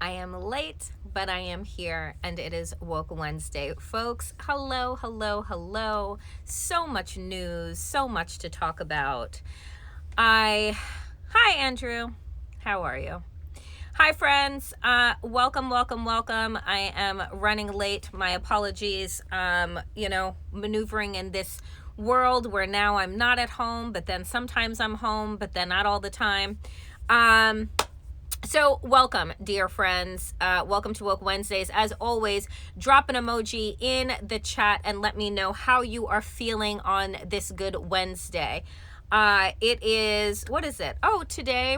I am late, but I am here, and it is Woke Wednesday. Folks, hello, hello, hello. So much news, so much to talk about. Hi, Andrew. How are you? Hi, friends. Welcome, welcome, welcome. I am running late. My apologies. Maneuvering in this world where now I'm not at home, but then sometimes I'm home, but then not all the time. So welcome, dear friends. Welcome to Woke Wednesdays. As always, drop an emoji in the chat and let me know how you are feeling on this good Wednesday. It is, what is it? Oh, today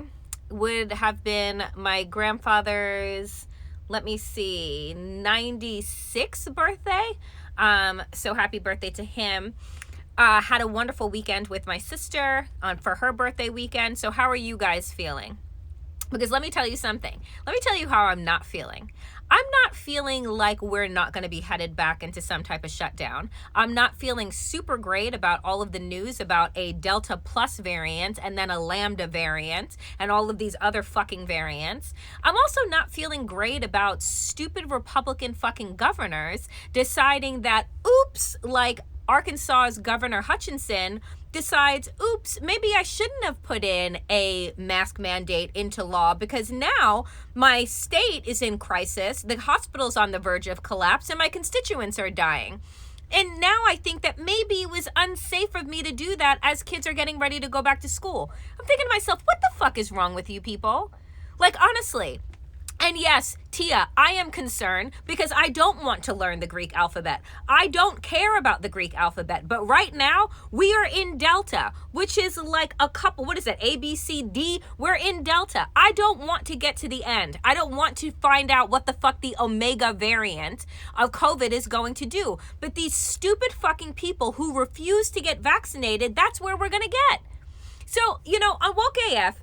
would have been my grandfather's, 96th birthday. So happy birthday to him. Had a wonderful weekend with my sister for her birthday weekend. So how are you guys feeling? Because let me tell you something. Let me tell you how I'm not feeling. I'm not feeling like we're not going to be headed back into some type of shutdown. I'm not feeling super great about all of the news about a Delta Plus variant and then a Lambda variant and all of these other fucking variants. I'm also not feeling great about stupid Republican fucking governors deciding that, oops, like Arkansas's Governor Hutchinson decides, oops, maybe I shouldn't have put in a mask mandate into law because now my state is in crisis, the hospital's on the verge of collapse, and my constituents are dying. And now I think that maybe it was unsafe of me to do that as kids are getting ready to go back to school. I'm thinking to myself, what the fuck is wrong with you people? Like, honestly. And yes, Tia, I am concerned because I don't want to learn the Greek alphabet. I don't care about the Greek alphabet. But right now, we are in Delta, which is like a couple, what is it, A, B, C, D? We're in Delta. I don't want to get to the end. I don't want to find out what the fuck the Omega variant of COVID is going to do. But these stupid fucking people who refuse to get vaccinated, that's where we're going to get. So, on Woke AF,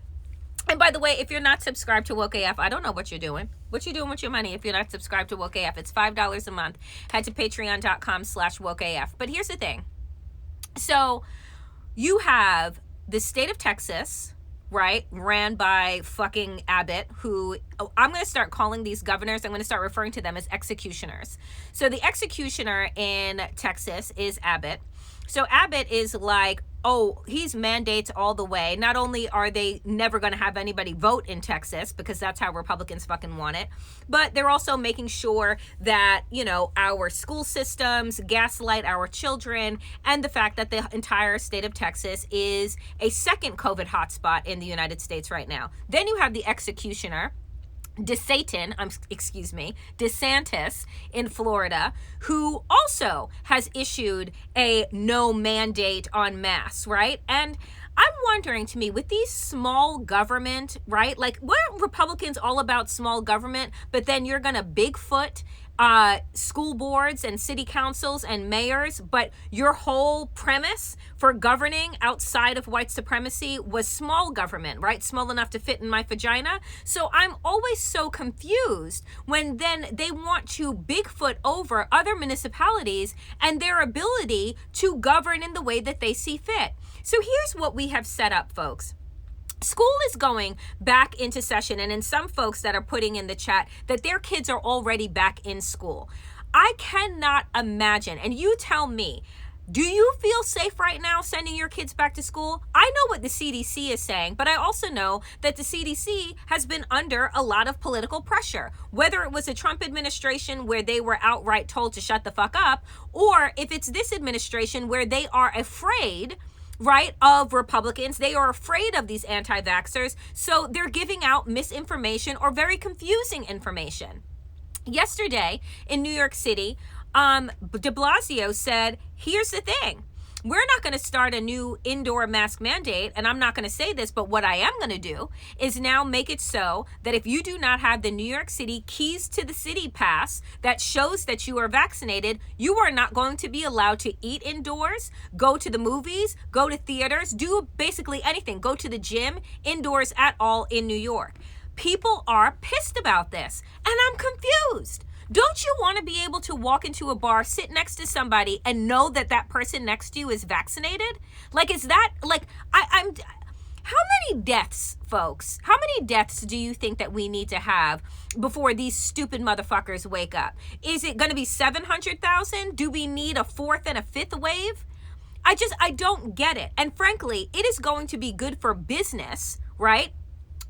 and by the way, if you're not subscribed to Woke AF, I don't know what you're doing. What you doing with your money if you're not subscribed to Woke AF? It's $5 a month. Head to patreon.com/WokeAF. But here's the thing. So you have the state of Texas, right, ran by fucking Abbott, who I'm going to start calling these governors, I'm going to start referring to them as executioners. So the executioner in Texas is Abbott. So Abbott is like, oh, he's mandates all the way. Not only are they never going to have anybody vote in Texas because that's how Republicans fucking want it, but they're also making sure that, our school systems gaslight our children, and the fact that the entire state of Texas is a second COVID hotspot in the United States right now. Then you have the executioner, DeSantis in Florida, who also has issued a no mandate on masks, right? And I'm wondering, to me, with these small government, right? Like, what are Republicans all about small government, but then you're going to Bigfoot school boards and city councils and mayors, but your whole premise for governing outside of white supremacy was small government, right? Small enough to fit in my vagina. So I'm always so confused when then they want to Bigfoot over other municipalities and their ability to govern in the way that they see fit. So here's what we have set up, folks. School is going back into session, and in some folks that are putting in the chat that their kids are already back in school. I cannot imagine, and you tell me, do you feel safe right now sending your kids back to school? I know what the CDC is saying, but I also know that the CDC has been under a lot of political pressure, whether it was a Trump administration where they were outright told to shut the fuck up, or if it's this administration where they are afraid, right, of Republicans. They are afraid of these anti-vaxxers, so they're giving out misinformation or very confusing information. Yesterday in New York City, de Blasio said, here's the thing. We're not going to start a new indoor mask mandate, and I'm not going to say this, but what I am going to do is now make it so that if you do not have the New York City keys to the city pass that shows that you are vaccinated, you are not going to be allowed to eat indoors, go to the movies, go to theaters, do basically anything, go to the gym, indoors at all in New York. People are pissed about this, and I'm confused. Don't you want to be able to walk into a bar, sit next to somebody, and know that that person next to you is vaccinated? Like, is that, like, I'm How many deaths, folks? How many deaths do you think that we need to have before these stupid motherfuckers wake up? Is it going to be 700,000? Do we need a fourth and a fifth wave? I don't get it. And frankly, it is going to be good for business, right?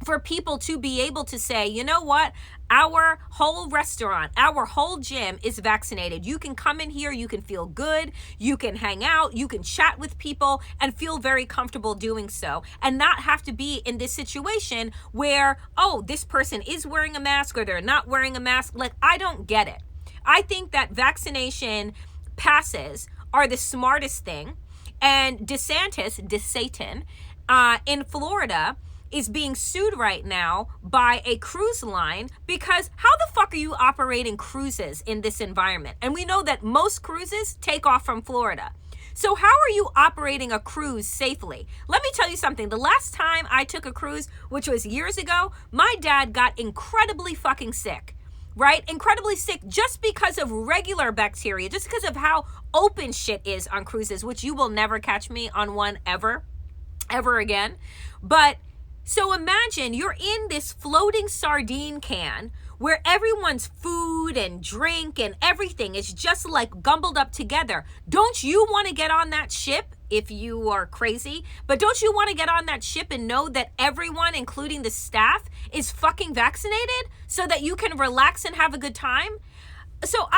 For people to be able to say, you know what? Our whole restaurant, our whole gym is vaccinated. You can come in here, you can feel good, you can hang out, you can chat with people and feel very comfortable doing so, and not have to be in this situation where, oh, this person is wearing a mask or they're not wearing a mask. Like, I don't get it. I think that vaccination passes are the smartest thing. And DeSantis in Florida is being sued right now by a cruise line because how the fuck are you operating cruises in this environment? And we know that most cruises take off from Florida. So how are you operating a cruise safely? Let me tell you something. The last time I took a cruise, which was years ago, my dad got incredibly fucking sick. Right? Incredibly sick just because of regular bacteria, just because of how open shit is on cruises, which you will never catch me on one ever again. But so imagine you're in this floating sardine can where everyone's food and drink and everything is just like gumbled up together. Don't you want to get on that ship if you are crazy? But don't you want to get on that ship and know that everyone, including the staff, is fucking vaccinated so that you can relax and have a good time? So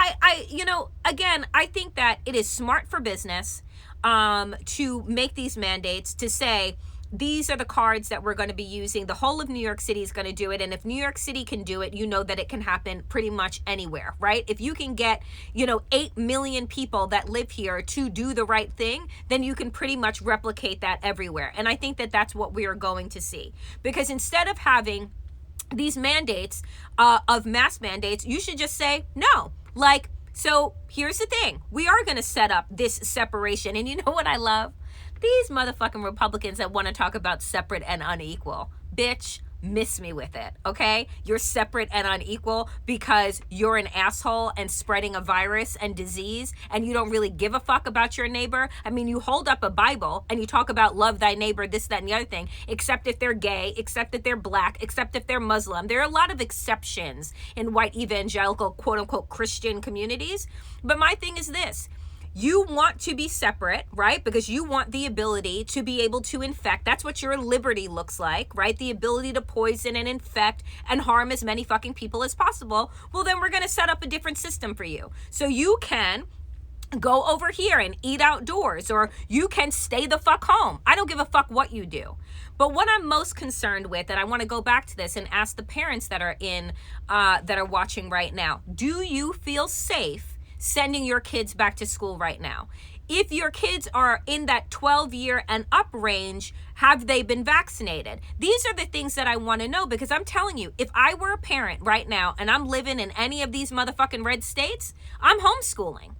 again, I think that it is smart for business to make these mandates, to say, these are the cards that we're going to be using. The whole of New York City is going to do it. And if New York City can do it, you know that it can happen pretty much anywhere, right? If you can get, 8 million people that live here to do the right thing, then you can pretty much replicate that everywhere. And I think that that's what we are going to see. Because instead of having these mandates of mass mandates, you should just say no. Like, so here's the thing. We are going to set up this separation. And you know what I love? These motherfucking Republicans that want to talk about separate and unequal. Bitch, miss me with it, okay? You're separate and unequal because you're an asshole and spreading a virus and disease, and you don't really give a fuck about your neighbor. I mean, you hold up a Bible and you talk about love thy neighbor, this, that, and the other thing, except if they're gay, except if they're black, except if they're Muslim. There are a lot of exceptions in white evangelical, quote unquote, Christian communities. But my thing is this. You want to be separate, right? Because you want the ability to be able to infect. That's what your liberty looks like, right? The ability to poison and infect and harm as many fucking people as possible. Well, then we're going to set up a different system for you. So you can go over here and eat outdoors, or you can stay the fuck home. I don't give a fuck what you do. But what I'm most concerned with, and I want to go back to this and ask the parents that are that are watching right now, do you feel safe sending your kids back to school right now? If your kids are in that 12-year and up range, have they been vaccinated? These are the things that I want to know, because I'm telling you, if I were a parent right now and I'm living in any of these motherfucking red states, I'm homeschooling.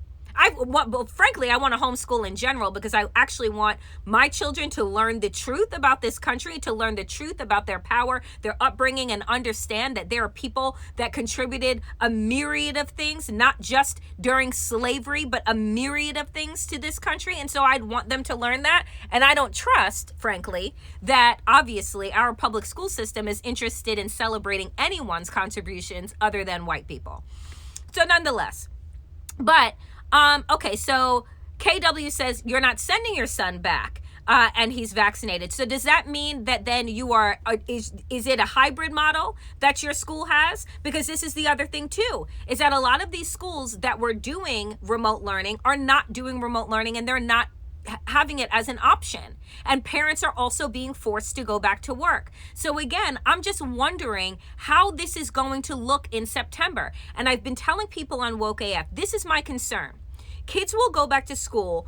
Frankly, I want to homeschool in general because I actually want my children to learn the truth about this country, to learn the truth about their power, their upbringing, and understand that there are people that contributed a myriad of things, not just during slavery, but a myriad of things to this country. And so I'd want them to learn that. And I don't trust, frankly, that obviously our public school system is interested in celebrating anyone's contributions other than white people. So nonetheless, but okay, so KW says you're not sending your son back and he's vaccinated. So does that mean that then you are, is it a hybrid model that your school has? Because this is the other thing too, is that a lot of these schools that were doing remote learning are not doing remote learning, and they're not having it as an option. And parents are also being forced to go back to work. So again, I'm just wondering how this is going to look in September. And I've been telling people on Woke AF, this is my concern. Kids will go back to school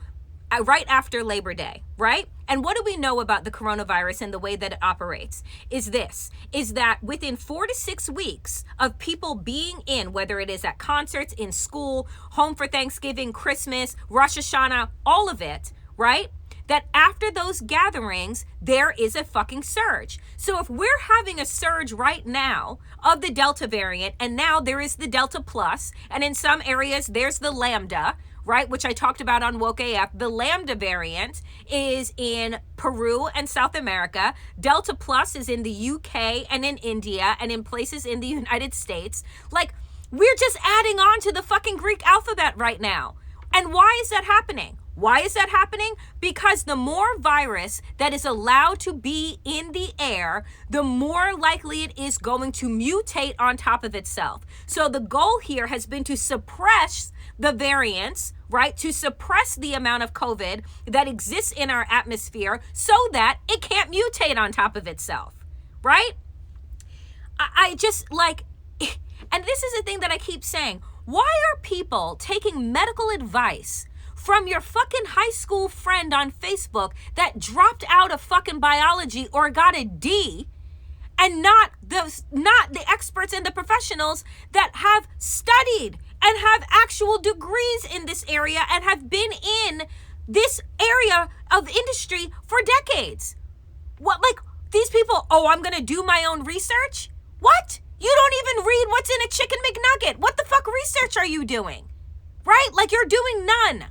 right after Labor Day, right? And what do we know about the coronavirus and the way that it operates is that within 4 to 6 weeks of people being in, whether it is at concerts, in school, home for Thanksgiving, Christmas, Rosh Hashanah, all of it, right? That after those gatherings, there is a fucking surge. So if we're having a surge right now of the Delta variant, and now there is the Delta Plus, and in some areas there's the Lambda, right, which I talked about on Woke AF. The Lambda variant is in Peru and South America. Delta Plus is in the UK and in India and in places in the United States. Like, we're just adding on to the fucking Greek alphabet right now. And why is that happening? Why is that happening? Because the more virus that is allowed to be in the air, the more likely it is going to mutate on top of itself. So the goal here has been to suppress the variants, right? To suppress the amount of COVID that exists in our atmosphere so that it can't mutate on top of itself, right? I just like, and this is the thing that I keep saying, why are people taking medical advice from your fucking high school friend on Facebook that dropped out of fucking biology or got a D, and not the experts and the professionals that have studied and have actual degrees in this area and have been in this area of industry for decades? What, like, these people, oh, I'm gonna do my own research? What? You don't even read what's in a chicken McNugget. What the fuck research are you doing? Right? Like, you're doing none.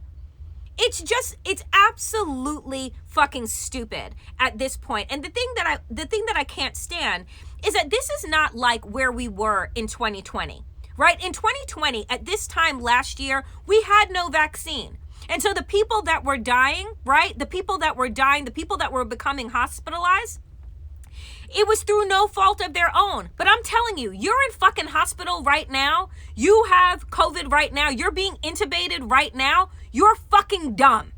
It's absolutely fucking stupid at this point. And the thing that I can't stand is that this is not like where we were in 2020, right? In 2020, at this time last year, we had no vaccine. And so the people that were dying, right? The people that were becoming hospitalized, it was through no fault of their own. But I'm telling you, you're in fucking hospital right now. You have COVID right now. You're being intubated right now. You're fucking dumb.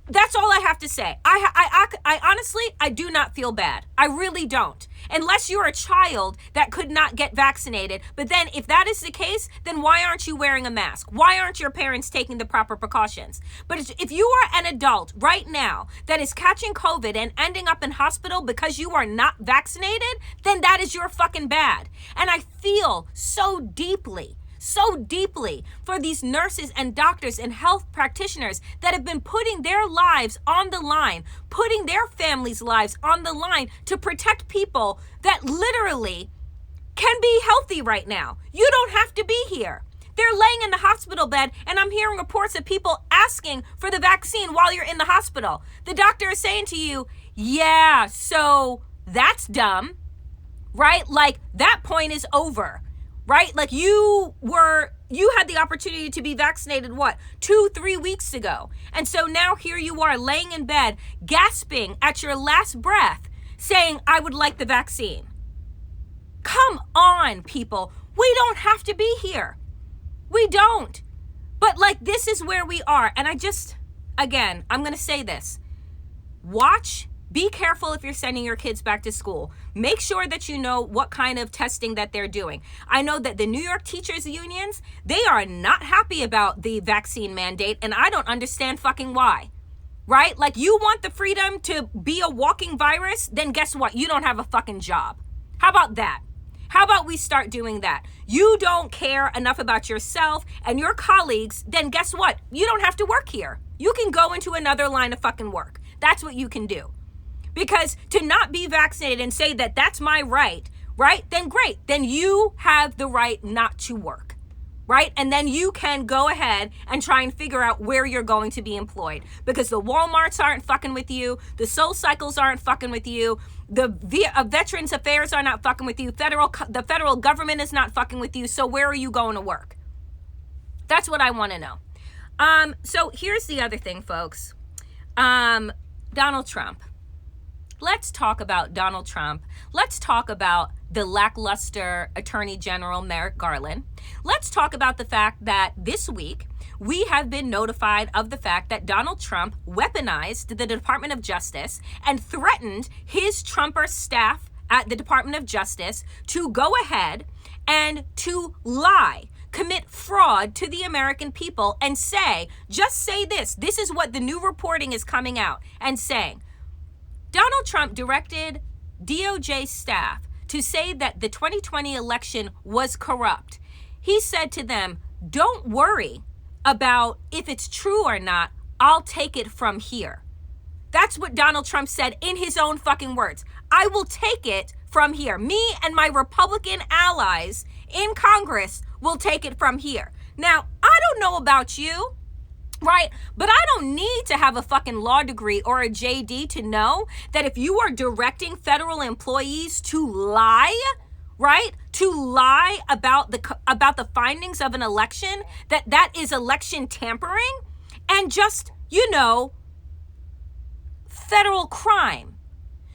That's all I have to say. I honestly, I do not feel bad. I really don't. Unless you're a child that could not get vaccinated. But then if that is the case, then why aren't you wearing a mask? Why aren't your parents taking the proper precautions? But if you are an adult right now that is catching COVID and ending up in hospital because you are not vaccinated, then that is your fucking bad. And I feel so deeply for these nurses and doctors and health practitioners that have been putting their lives on the line, putting their families' lives on the line to protect people that literally can be healthy right now. You don't have to be here. They're laying in the hospital bed, and I'm hearing reports of people asking for the vaccine while you're in the hospital. The doctor is saying to you, yeah, so that's dumb, right? Like, that point is over. Right? Like, you had the opportunity to be vaccinated, 2-3 weeks ago. And so now here you are laying in bed, gasping at your last breath, saying, I would like the vaccine. Come on, people. We don't have to be here. We don't. But like, this is where we are. And again, I'm going to say this. Be careful if you're sending your kids back to school. Make sure that you know what kind of testing that they're doing. I know that the New York teachers unions, they are not happy about the vaccine mandate, and I don't understand fucking why. Right? Like, you want the freedom to be a walking virus? Then guess what? You don't have a fucking job. How about that? How about we start doing that? You don't care enough about yourself and your colleagues, then guess what? You don't have to work here. You can go into another line of fucking work. That's what you can do. Because to not be vaccinated and say that that's my right, then great. Then you have the right not to work, right? And then you can go ahead and try and figure out where you're going to be employed. Because the Walmarts aren't fucking with you. The SoulCycles aren't fucking with you. The Veterans Affairs are not fucking with you. The federal government is not fucking with you. So where are you going to work? That's what I want to know. So here's the other thing, folks. Donald Trump. Let's talk about Donald Trump. Let's talk about the lackluster Attorney General Merrick Garland. Let's talk about the fact that this week we have been notified of the fact that Donald Trump weaponized the Department of Justice and threatened his Trumper staff at the Department of Justice to go ahead and to lie, commit fraud to the American people and just say this is what the new reporting is coming out and saying. Donald Trump directed DOJ staff to say that the 2020 election was corrupt. He said to them, don't worry about if it's true or not. I'll take it from here. That's what Donald Trump said in his own fucking words. I will take it from here. Me and my Republican allies in Congress will take it from here. Now, I don't know about you, right? But I don't need to have a fucking law degree or a JD to know that if you are directing federal employees to lie, right? To lie about the findings of an election, that is election tampering and just, federal crime.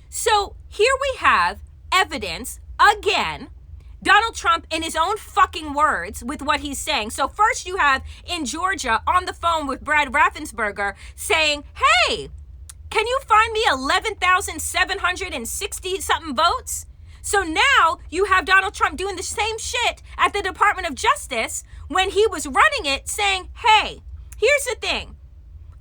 So here we have evidence, again, Donald Trump in his own fucking words with what he's saying. So first you have in Georgia on the phone with Brad Raffensperger saying, hey, can you find me 11,760 something votes? So now you have Donald Trump doing the same shit at the Department of Justice when he was running it saying, hey, here's the thing.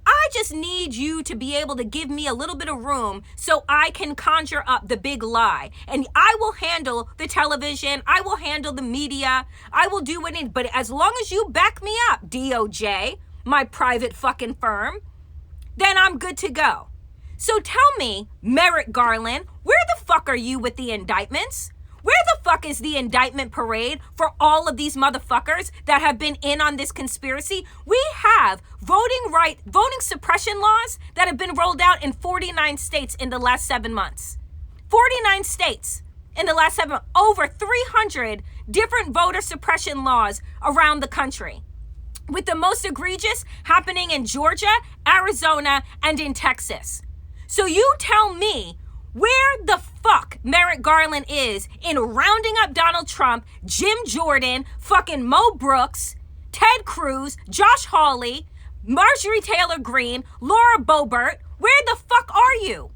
I just need you to be able to give me a little bit of room so I can conjure up the big lie. And I will handle the television. I will handle the media. I will do what it, but as long as you back me up, DOJ, my private fucking firm, then I'm good to go. So tell me, Merrick Garland, where the fuck are you with the indictments? Where the fuck is the indictment parade for all of these motherfuckers that have been in on this conspiracy? We have voting suppression laws that have been rolled out in 49 states in the last 7 months. 49 states in the last 7 months. Over 300 different voter suppression laws around the country, with the most egregious happening in Georgia, Arizona, and in Texas. So you tell me where the fuck Merrick Garland is in rounding up Donald Trump, Jim Jordan, fucking Mo Brooks, Ted Cruz, Josh Hawley, Marjorie Taylor Greene, Laura Boebert. Where the fuck are you?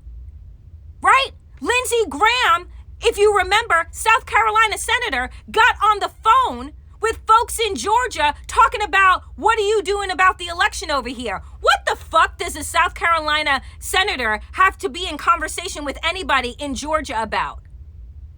Right? Lindsey Graham, if you remember, South Carolina senator, got on the phone with folks in Georgia talking about, what are you doing about the election over here? What the fuck does a South Carolina senator have to be in conversation with anybody in Georgia about?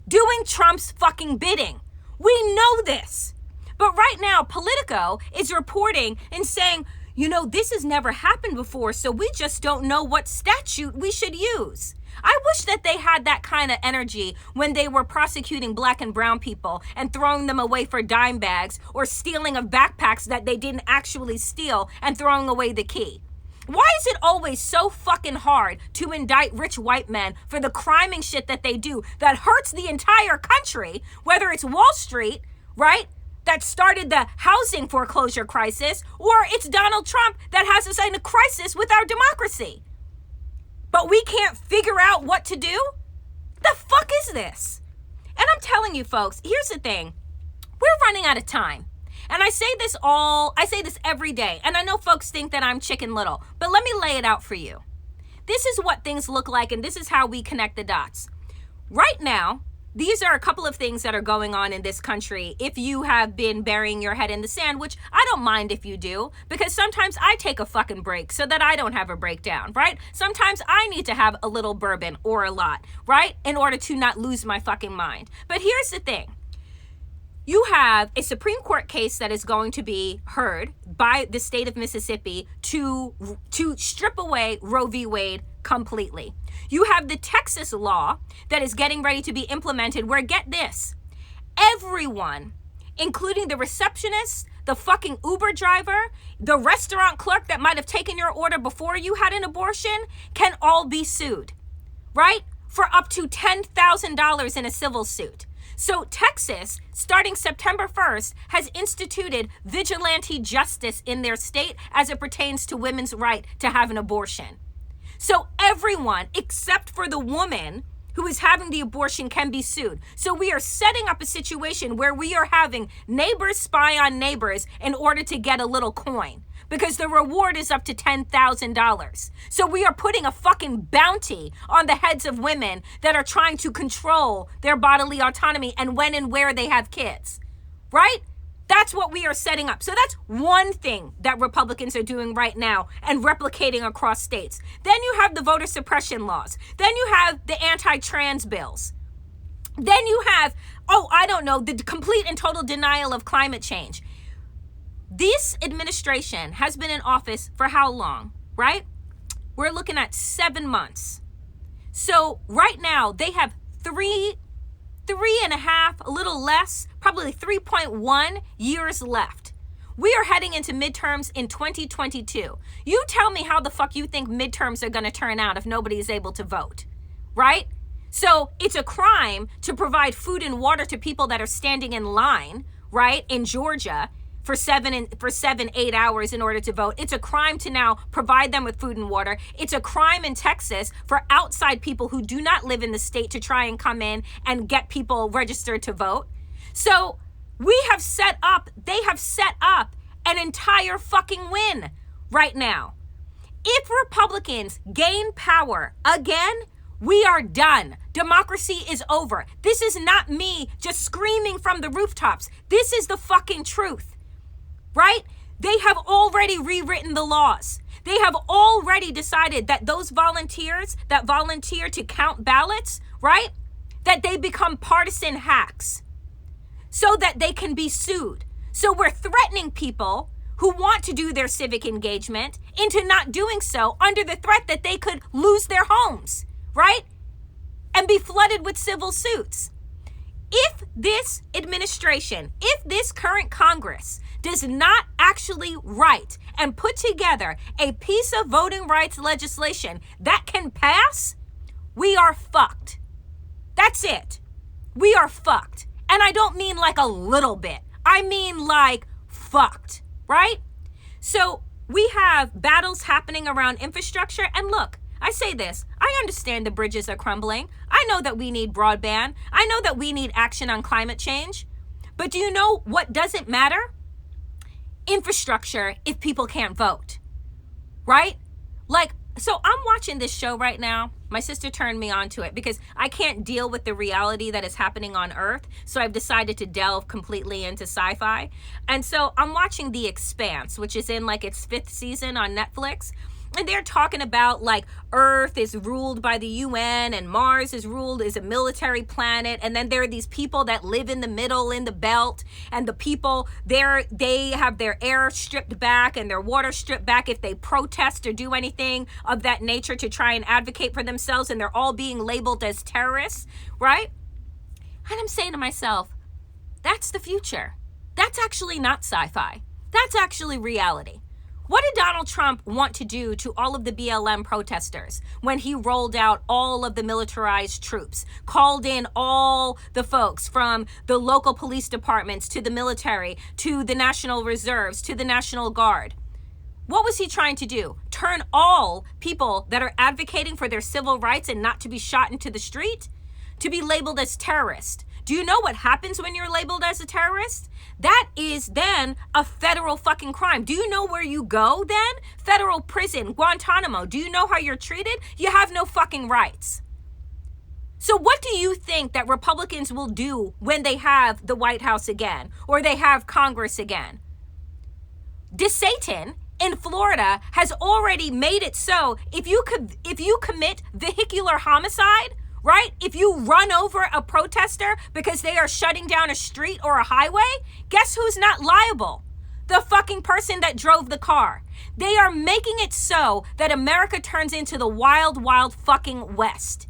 Doing Trump's fucking bidding. We know this. But right now, Politico is reporting and saying, this has never happened before, so we just don't know what statute we should use. I wish that they had that kind of energy when they were prosecuting black and brown people and throwing them away for dime bags or stealing of backpacks that they didn't actually steal and throwing away the key. Why is it always so fucking hard to indict rich white men for the criming shit that they do that hurts the entire country, whether it's Wall Street, right, that started the housing foreclosure crisis, or it's Donald Trump that has us in a crisis with our democracy? But we can't figure out what to do? The fuck is this? And I'm telling you folks, here's the thing. We're running out of time. And I say this every day. And I know folks think that I'm Chicken Little, but let me lay it out for you. This is what things look like, and this is how we connect the dots. Right now, these are a couple of things that are going on in this country if you have been burying your head in the sand, which I don't mind if you do, because sometimes I take a fucking break so that I don't have a breakdown, right? Sometimes I need to have a little bourbon or a lot, right? In order to not lose my fucking mind. But here's the thing. You have a Supreme Court case that is going to be heard by the state of Mississippi to strip away Roe v. Wade completely. You have the Texas law that is getting ready to be implemented where, get this, everyone, including the receptionist, the fucking Uber driver, the restaurant clerk that might have taken your order before you had an abortion, can all be sued, right? For up to $10,000 in a civil suit. So Texas, starting September 1st, has instituted vigilante justice in their state as it pertains to women's right to have an abortion. So everyone, except for the woman who is having the abortion, can be sued. So we are setting up a situation where we are having neighbors spy on neighbors in order to get a little coin, because the reward is up to $10,000. So we are putting a fucking bounty on the heads of women that are trying to control their bodily autonomy and when and where they have kids, right? That's what we are setting up. So that's one thing that Republicans are doing right now and replicating across states. Then you have the voter suppression laws. Then you have the anti-trans bills. Then you have, the complete and total denial of climate change. This administration has been in office for how long, right? We're looking at 7 months. So right now they have three and a half, a little less, probably 3.1 years left. We are heading into midterms in 2022. You tell me how the fuck you think midterms are going to turn out if nobody is able to vote, right? So it's a crime to provide food and water to people that are standing in line, right, in Georgia for 8 hours in order to vote. It's a crime to now provide them with food and water. It's a crime in Texas for outside people who do not live in the state to try and come in and get people registered to vote. So they have set up an entire fucking win right now. If Republicans gain power again, we are done. Democracy is over. This is not me just screaming from the rooftops. This is the fucking truth. Right? They have already rewritten the laws. They have already decided that those volunteers that volunteer to count ballots, right? That they become partisan hacks so that they can be sued. So we're threatening people who want to do their civic engagement into not doing so under the threat that they could lose their homes, right? And be flooded with civil suits. If this administration, if this current Congress does not actually write and put together a piece of voting rights legislation that can pass, we are fucked. That's it. We are fucked. And I don't mean like a little bit. I mean like fucked, right? So we have battles happening around infrastructure. And look, I say this, I understand the bridges are crumbling. I know that we need broadband. I know that we need action on climate change. But do you know what doesn't matter? Infrastructure if people can't vote, right? Like, so I'm watching this show right now. My sister turned me on to it because I can't deal with the reality that is happening on Earth. So I've decided to delve completely into sci-fi. And so I'm watching The Expanse, which is in like its 5th season on Netflix. And they're talking about like Earth is ruled by the UN and Mars is ruled as a military planet. And then there are these people that live in the middle in the belt, and the people there, they have their air stripped back and their water stripped back if they protest or do anything of that nature to try and advocate for themselves. And they're all being labeled as terrorists, right? And I'm saying to myself, that's the future. That's actually not sci-fi. That's actually reality. What did Donald Trump want to do to all of the BLM protesters when he rolled out all of the militarized troops, called in all the folks from the local police departments to the military, to the National Reserves, to the National Guard? What was he trying to do? Turn all people that are advocating for their civil rights and not to be shot into the street to be labeled as terrorists? Do you know what happens when you're labeled as a terrorist? That is then a federal fucking crime. Do you know where you go then? Federal prison, Guantanamo. Do you know how you're treated? You have no fucking rights. So what do you think that Republicans will do when they have the White House again, or they have Congress again? DeSatan in Florida has already made it so if you commit vehicular homicide, right? If you run over a protester because they are shutting down a street or a highway, guess who's not liable? The fucking person that drove the car. They are making it so that America turns into the wild, wild fucking West.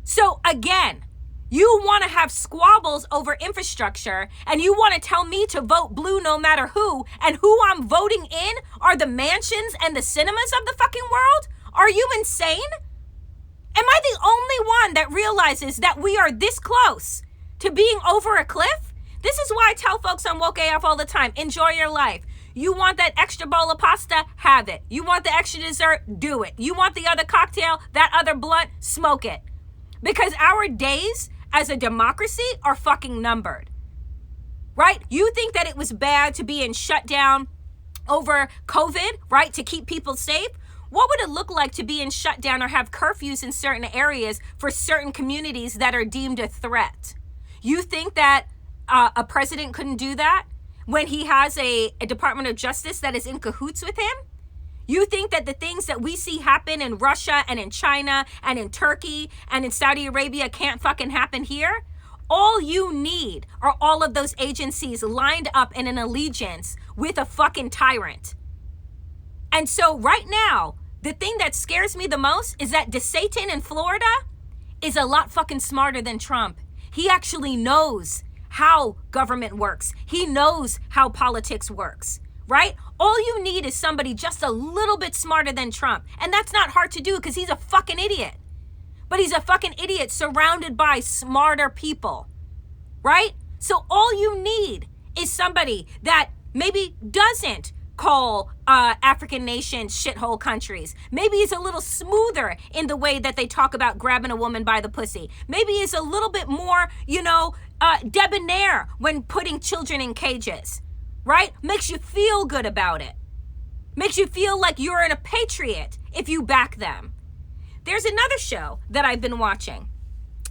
So again, you want to have squabbles over infrastructure, and you want to tell me to vote blue no matter who, and who I'm voting in are the mansions and the cinemas of the fucking world? Are you insane? Am I the only one that realizes that we are this close to being over a cliff? This is why I tell folks on Woke AF all the time, enjoy your life. You want that extra bowl of pasta? Have it. You want the extra dessert? Do it. You want the other cocktail, that other blunt? Smoke it. Because our days as a democracy are fucking numbered. Right? You think that it was bad to be in shutdown over COVID, right? To keep people safe? What would it look like to be in shutdown or have curfews in certain areas for certain communities that are deemed a threat? You think that a president couldn't do that when he has a Department of Justice that is in cahoots with him? You think that the things that we see happen in Russia and in China and in Turkey and in Saudi Arabia can't fucking happen here? All you need are all of those agencies lined up in an allegiance with a fucking tyrant. And so right now, the thing that scares me the most is that DeSatan in Florida is a lot fucking smarter than Trump. He actually knows how government works. He knows how politics works, right? All you need is somebody just a little bit smarter than Trump. And that's not hard to do because he's a fucking idiot. But he's a fucking idiot surrounded by smarter people, right? So all you need is somebody that maybe doesn't call African nations shithole countries. Maybe is a little smoother in the way that they talk about grabbing a woman by the pussy. Maybe is a little bit more, debonair when putting children in cages, right? Makes you feel good about it. Makes you feel like you're a patriot if you back them. There's another show that I've been watching,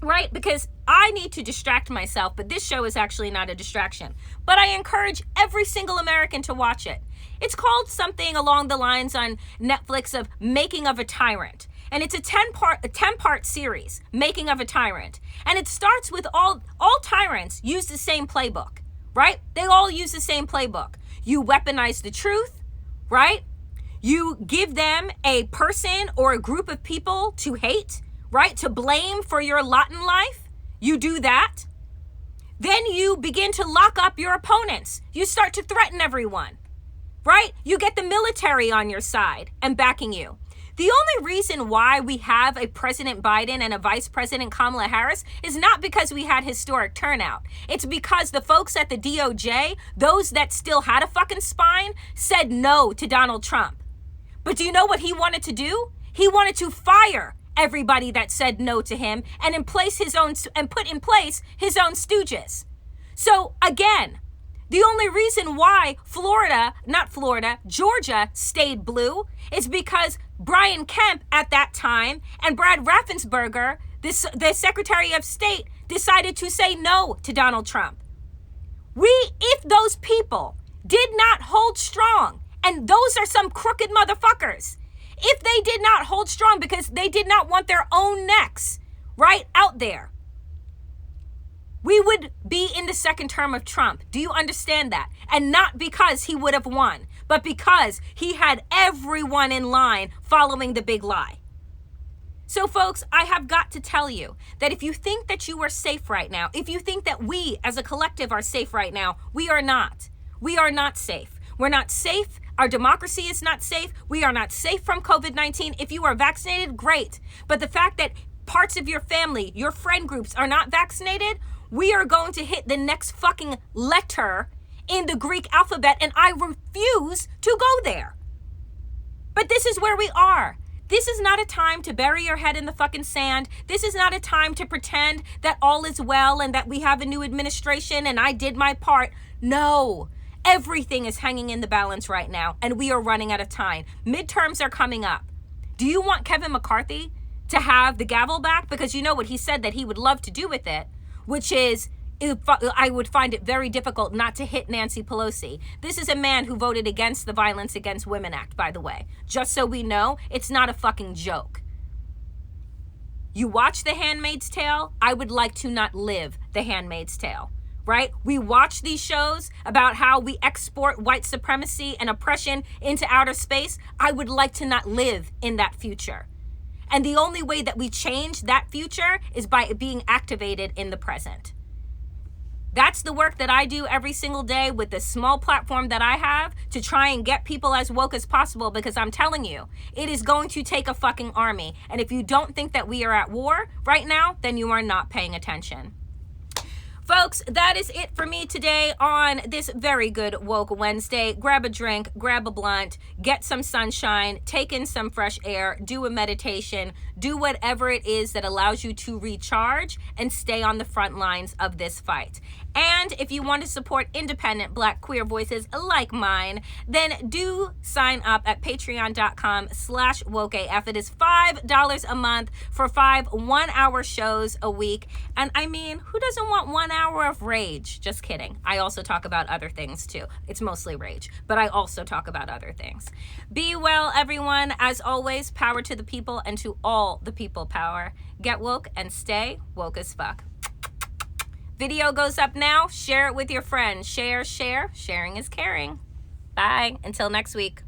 right? Because I need to distract myself, but this show is actually not a distraction. But I encourage every single American to watch it. It's called something along the lines on Netflix of Making of a Tyrant. And it's a 10-part series, Making of a Tyrant. And it starts with all tyrants use the same playbook, right? They all use the same playbook. You weaponize the truth, right? You give them a person or a group of people to hate, right? To blame for your lot in life. You do that. Then you begin to lock up your opponents. You start to threaten everyone, right? You get the military on your side and backing you. The only reason why we have a President Biden and a Vice President Kamala Harris is not because we had historic turnout. It's because the folks at the DOJ, those that still had a fucking spine, said no to Donald Trump. But do you know what he wanted to do? He wanted to fire everybody that said no to him and put in place his own stooges. So again, the only reason why Georgia stayed blue is because Brian Kemp at that time and Brad Raffensperger, the Secretary of State, decided to say no to Donald Trump. If those people did not hold strong, and those are some crooked motherfuckers, if they did not hold strong because they did not want their own necks right out there, we would be in the second term of Trump. Do you understand that? And not because he would have won, but because he had everyone in line following the big lie. So folks, I have got to tell you that if you think that you are safe right now, if you think that we as a collective are safe right now, we are not. We are not safe. We're not safe. Our democracy is not safe. We are not safe from COVID-19. If you are vaccinated, great. But the fact that parts of your family, your friend groups are not vaccinated, we are going to hit the next fucking letter in the Greek alphabet, and I refuse to go there. But this is where we are. This is not a time to bury your head in the fucking sand. This is not a time to pretend that all is well and that we have a new administration and I did my part. No. Everything is hanging in the balance right now, and we are running out of time. Midterms are coming up. Do you want Kevin McCarthy to have the gavel back? Because you know what he said that he would love to do with it, which is, I would find it very difficult not to hit Nancy Pelosi. This is a man who voted against the Violence Against Women Act, by the way. Just so we know, it's not a fucking joke. You watch The Handmaid's Tale? I would like to not live The Handmaid's Tale. Right? We watch these shows about how we export white supremacy and oppression into outer space. I would like to not live in that future. And the only way that we change that future is by being activated in the present. That's the work that I do every single day with the small platform that I have to try and get people as woke as possible, because I'm telling you, it is going to take a fucking army. And if you don't think that we are at war right now, then you are not paying attention. Folks, that is it for me today on this very good Woke Wednesday. Grab a drink, grab a blunt, get some sunshine, take in some fresh air, do a meditation, do whatever it is that allows you to recharge and stay on the front lines of this fight. And if you want to support independent Black queer voices like mine, then do sign up at patreon.com/wokeaf. It is $5 a month for 5 one-hour shows a week. And I mean, who doesn't want 1 hour of rage? Just kidding. I also talk about other things too. It's mostly rage, but I also talk about other things. Be well, everyone. As always, power to the people and to all the people power. Get woke and stay woke as fuck. Video goes up now. Share it with your friends. Share. Sharing is caring. Bye. Until next week.